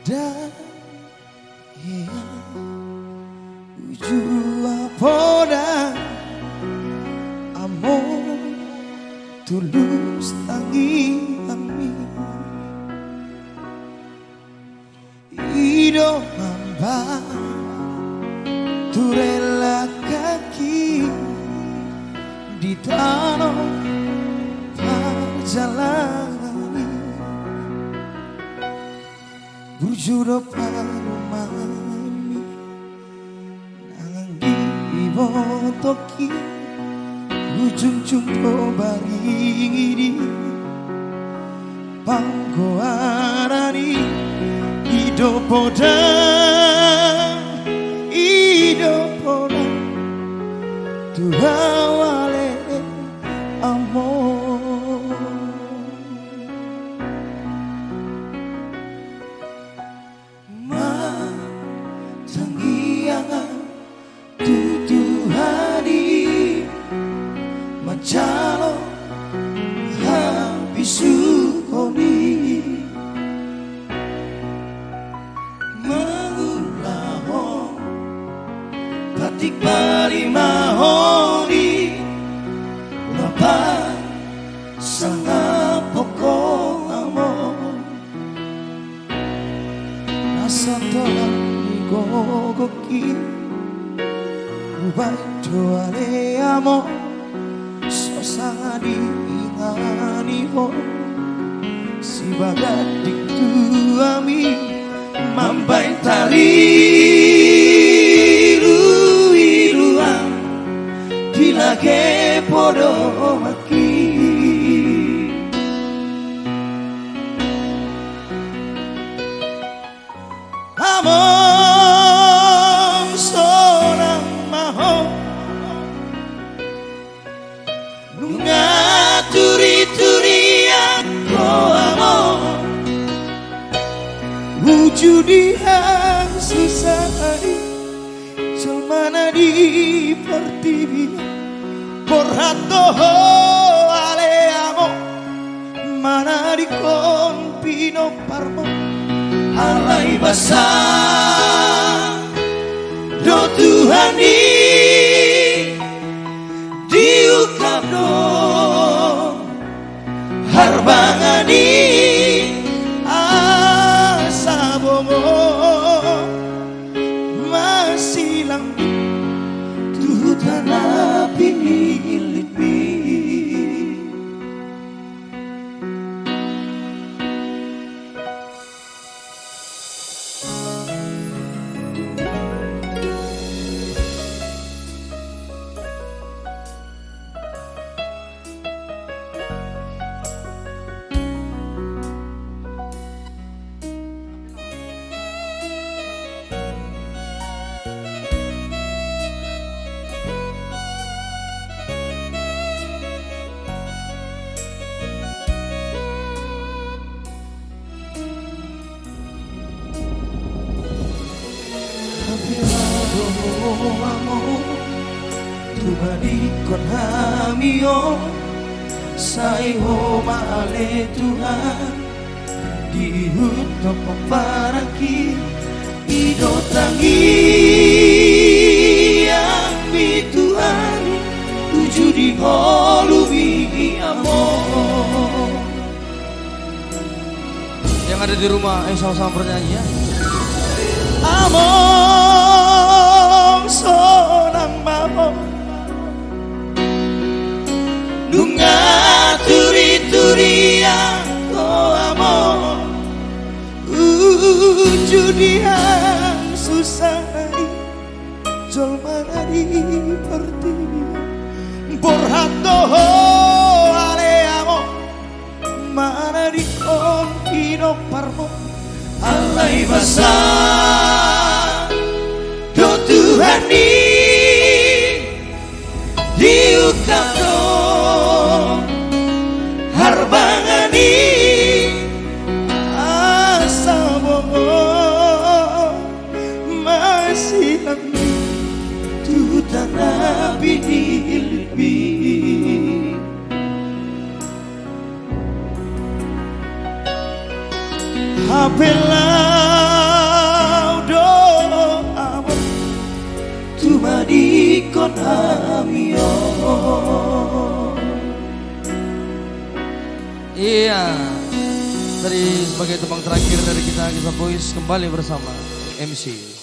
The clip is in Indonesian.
Dan ia ujua poda amo tulus tangi ami ido mamba turela kaki di tanah perjalanan berjuro parumami nanggi ibotoki ujung jumpo baringiri panggoarani idopoda tuawale amor matanggiangan tutuhani macalo habisukoni mengulahon batik parimahoni lapan sanga pokong amor nasa tolak nigogoki ubay doare amor sosanga diingani mo si bagadik tuami mambay tariruiruan dilage podo maki among sonang maho nunga turi-turi ako amor wujudi yang susah cuma di pertiwi porrato ale amo mana di compino parmo alai basah do Tuhani diukap do harbangani asa bongo masih langit tuh tanah pinilit mi Tubadikon hamio saiho male Tuhan dihutok paraki ido tangi yang mi Tuhan tuju di holumi amor. Yang ada di rumah sama-sama bernyanyi ya. Among sonang mau nunga turi-turi ako amor ujudi yang susah jolma di pertiwi borhato ale amor mana di compino parmo alai basah do Tuhani diukap do harbangani asa bongo masih langit tuh tanah binilbi Apela amio. Iya, dari sebagai tembang terakhir dari kita Boys kembali bersama MC